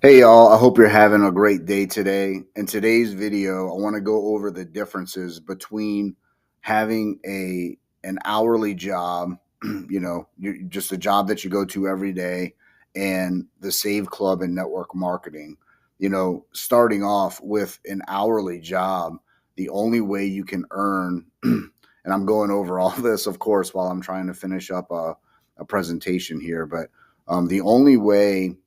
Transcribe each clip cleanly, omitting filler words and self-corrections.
Hey y'all, I hope you're having a great day today. In today's video, I want to go over the differences between having an hourly job, just a job that you go to every day, and the Save Club and network marketing. Starting off with an hourly job, the only way you can earn, and I'm going over all this, of course, while I'm trying to finish up a presentation here, but the only way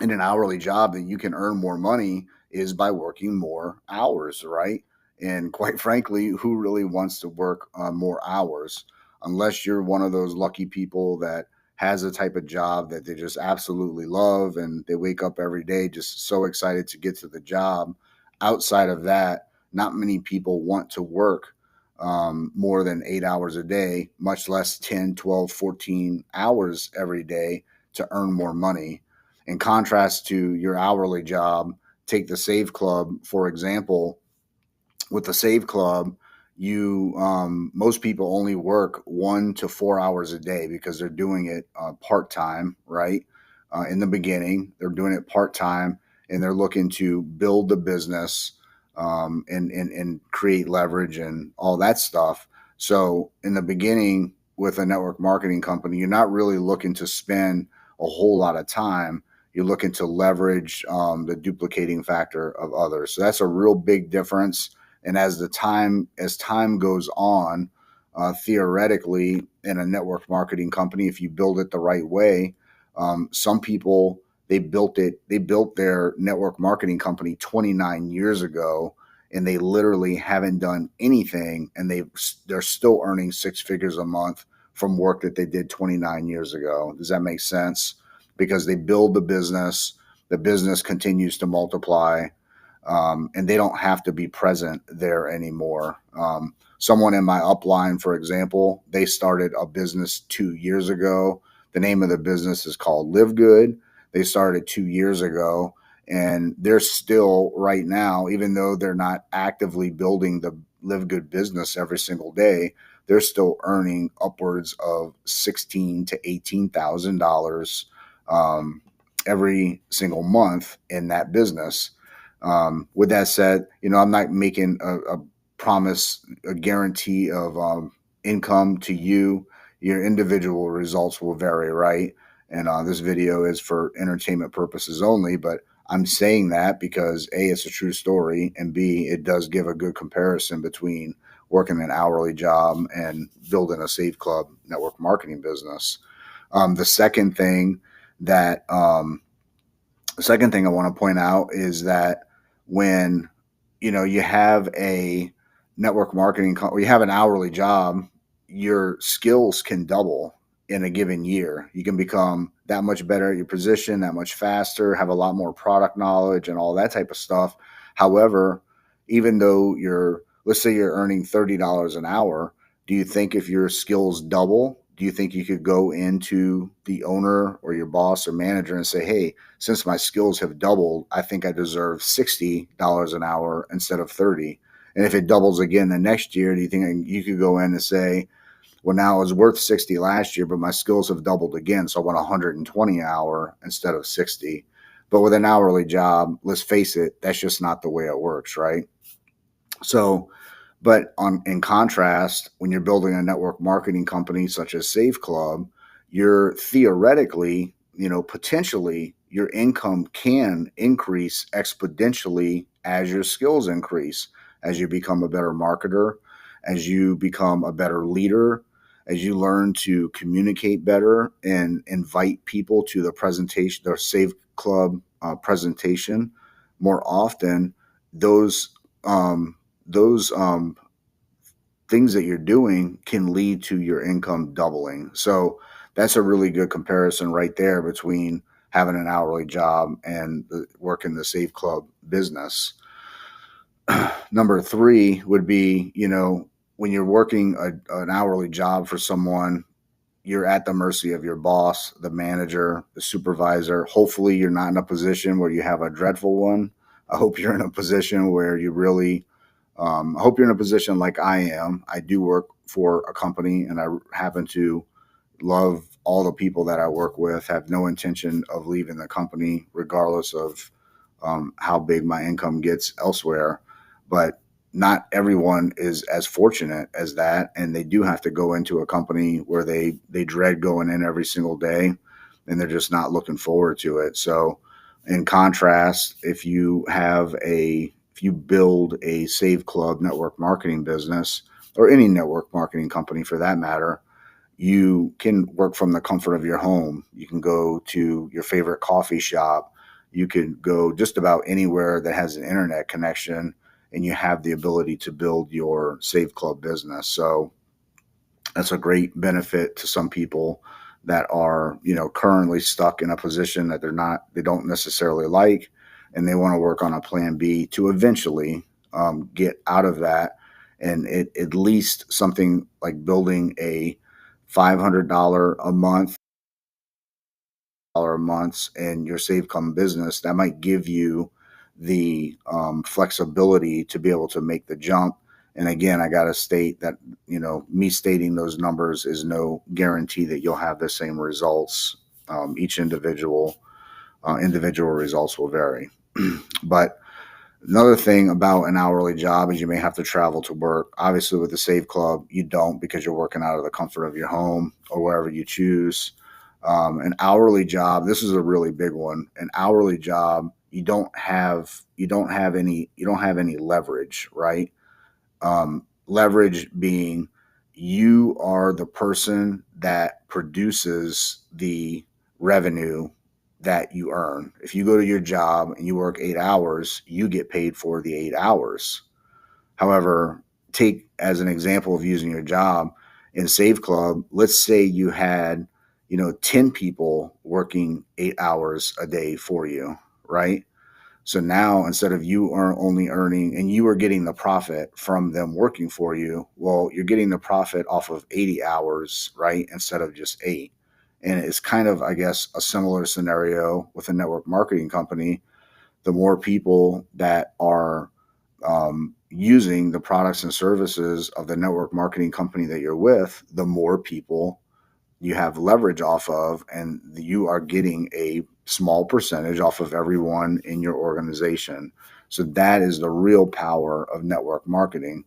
in an hourly job that you can earn more money is by working more hours, right? And quite frankly, who really wants to work more hours unless you're one of those lucky people that has a type of job that they just absolutely love and they wake up every day just so excited to get to the job. Outside of that, not many people want to work more than 8 hours a day, much less 10, 12, 14 hours every day to earn more money. In contrast to your hourly job, take the Save Club, for example. With the Save Club, you most people only work 1 to 4 hours a day because they're doing it part time, right? In the beginning, they're doing it part time, and they're looking to build the business and create leverage and all that stuff. So in the beginning, with a network marketing company, you're not really looking to spend a whole lot of time. You're looking to leverage the duplicating factor of others. So that's a real big difference. And as time goes on, theoretically, in a network marketing company, if you build it the right way, some people they built their network marketing company 29 years ago, and they literally haven't done anything, and they're still earning six figures a month from work that they did 29 years ago. Does that make sense? Because they build the business continues to multiply, and they don't have to be present there anymore. Someone in my upline, for example, they started a business 2 years ago. The name of the business is called Live Good. They started 2 years ago, and they're still right now, even though they're not actively building the Live Good business every single day, they're still earning upwards of $16,000 to $18,000 every single month in that business. With that said, I'm not making a promise, a guarantee of income to you. Your individual results will vary, right? And this video is for entertainment purposes only, but I'm saying that because A, it's a true story, and B, it does give a good comparison between working an hourly job and building a Save Club network marketing business. The second thing that the second thing I want to point out is that when you have a network marketing or you have an hourly job, your skills can double in a given year. You can become that much better at your position, that much faster, have a lot more product knowledge and all that type of stuff. However, even though let's say you're earning $30 an hour, do you think if your skills double, do you think you could go into the owner or your boss or manager and say, hey, since my skills have doubled, I think I deserve $60 an hour instead of 30? And if it doubles again the next year, do you think you could go in and say, well, now it was worth 60 last year, but my skills have doubled again, so I want 120 an hour instead of 60? But with an hourly job, let's face it, that's just not the way it works, right? So, but in contrast, when you're building a network marketing company such as Save Club, you're theoretically, potentially your income can increase exponentially as your skills increase, as you become a better marketer, as you become a better leader, as you learn to communicate better and invite people to the presentation, their Save Club presentation more often. Those those things that you're doing can lead to your income doubling. So that's a really good comparison right there between having an hourly job and working the Save Club business. Number three would be, when you're working an hourly job for someone, you're at the mercy of your boss, the manager, the supervisor. Hopefully you're not in a position where you have a dreadful one. I hope you're in a position where you really I hope you're in a position like I am. I do work for a company, and I happen to love all the people that I work with have no intention of leaving the company, regardless of how big my income gets elsewhere. But not everyone is as fortunate as that, and they do have to go into a company where they dread going in every single day, and they're just not looking forward to it. So, in contrast, if you build a Save Club network marketing business, or any network marketing company for that matter, you can work from the comfort of your home. You can go to your favorite coffee shop. You can go just about anywhere that has an internet connection, and you have the ability to build your Save Club business. So that's a great benefit to some people that are, currently stuck in a position that they don't necessarily like, and they want to work on a plan B to eventually get out of that. And at least something like building a $500 a month months in your Save Club business, that might give you the flexibility to be able to make the jump. And again, I got to state that, me stating those numbers is no guarantee that you'll have the same results. Each individual results will vary. But another thing about an hourly job is you may have to travel to work. Obviously, with the Save Club, you don't, because you're working out of the comfort of your home or wherever you choose. An hourly job, this is a really big one. An hourly job, you don't have any leverage, right? Leverage being you are the person that produces the revenue that you earn. If you go to your job and you work 8 hours, you get paid for the 8 hours. However, take as an example of using your job in Save Club, let's say you had, 10 people working 8 hours a day for you, right? So now instead of you are only earning, and you are getting the profit from them working for you, well, you're getting the profit off of 80 hours, right? Instead of just 8. And it's kind of, I guess, a similar scenario with a network marketing company. The more people that are using the products and services of the network marketing company that you're with, the more people you have leverage off of, and you are getting a small percentage off of everyone in your organization. So that is the real power of network marketing.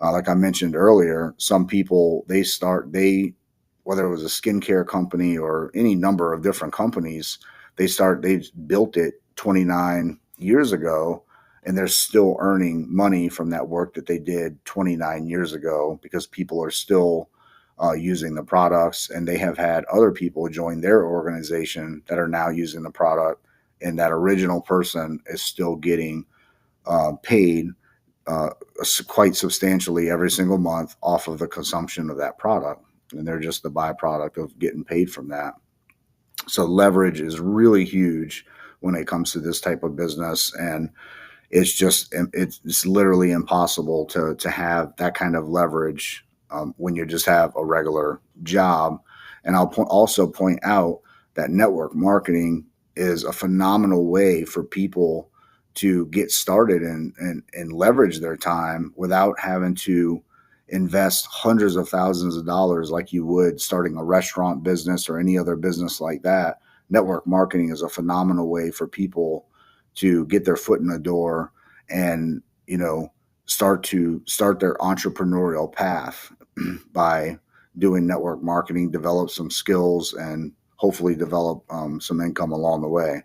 Like I mentioned earlier, some people, whether it was a skincare company or any number of different companies, they built it 29 years ago, and they're still earning money from that work that they did 29 years ago, because people are still using the products, and they have had other people join their organization that are now using the product, and that original person is still getting paid uh, quite substantially every single month off of the consumption of that product, and they're just the byproduct of getting paid from that. So leverage is really huge when it comes to this type of business, and it's literally impossible to have that kind of leverage when you just have a regular job. And I'll also point out that network marketing is a phenomenal way for people to get started and leverage their time without having to invest hundreds of thousands of dollars like you would starting a restaurant business or any other business like that. Network marketing is a phenomenal way for people to get their foot in the door and, start their entrepreneurial path by doing network marketing, develop some skills, and hopefully develop some income along the way.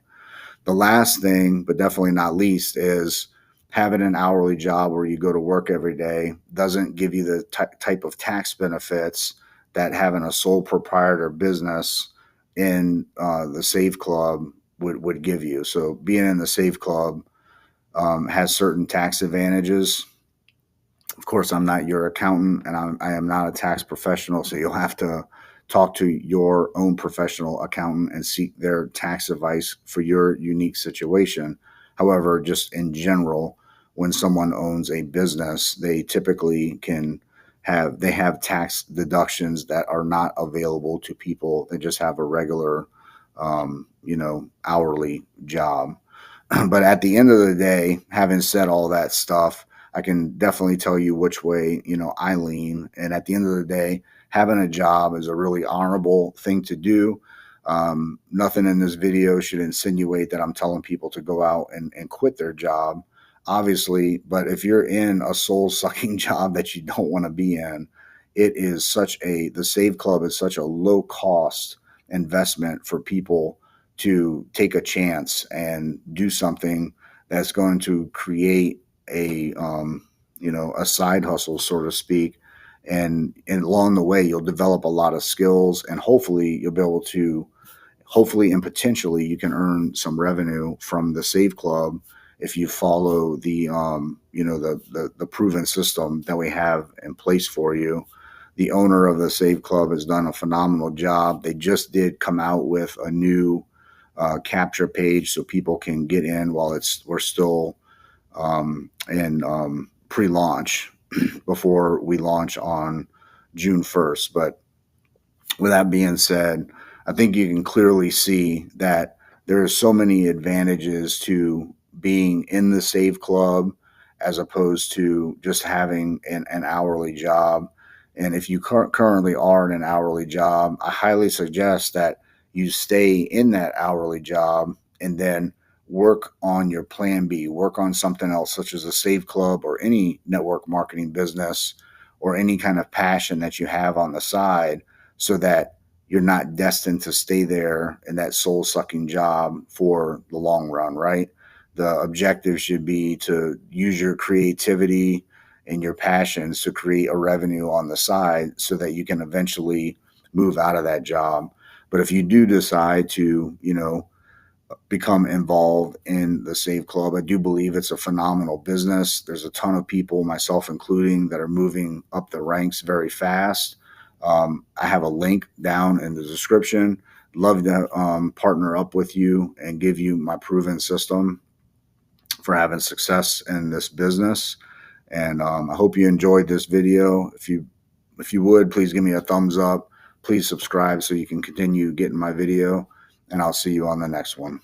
The last thing, but definitely not least, is having an hourly job where you go to work every day doesn't give you the type of tax benefits that having a sole proprietor business in the Save Club would give you. So being in the Save Club has certain tax advantages. Of course, I'm not your accountant, and I am not a tax professional, so you'll have to talk to your own professional accountant and seek their tax advice for your unique situation. However, just in general, when someone owns a business, they typically have tax deductions that are not available to people that just have a regular, hourly job. But at the end of the day, having said all that stuff, I can definitely tell you which way, I lean. And at the end of the day, having a job is a really honorable thing to do. Nothing in this video should insinuate that I'm telling people to go out and quit their job, obviously. But if you're in a soul sucking job that you don't want to be in, the Save Club is such a low cost investment for people to take a chance and do something that's going to create a side hustle, so to speak. And along the way, you'll develop a lot of skills, and hopefully you'll be able to, hopefully and potentially you can earn some revenue from the Save Club if you follow the proven system that we have in place for you. The owner of the Save Club has done a phenomenal job. They just did come out with a new capture page so people can get in while we're still in pre-launch before we launch on June 1st. But with that being said, I think you can clearly see that there are so many advantages to being in the Save Club as opposed to just having an hourly job. And if you currently are in an hourly job, I highly suggest that you stay in that hourly job and then work on your plan B, work on something else, such as a Save Club or any network marketing business or any kind of passion that you have on the side, so that you're not destined to stay there in that soul sucking job for the long run, right? The objective should be to use your creativity and your passions to create a revenue on the side so that you can eventually move out of that job. But if you do decide to, become involved in the Save Club, I do believe it's a phenomenal business. There's a ton of people, myself including, that are moving up the ranks very fast. I have a link down in the description. Love to partner up with you and give you my proven system for having success in this business. And I hope you enjoyed this video. If you would, please give me a thumbs up. Please subscribe so you can continue getting my video. And I'll see you on the next one.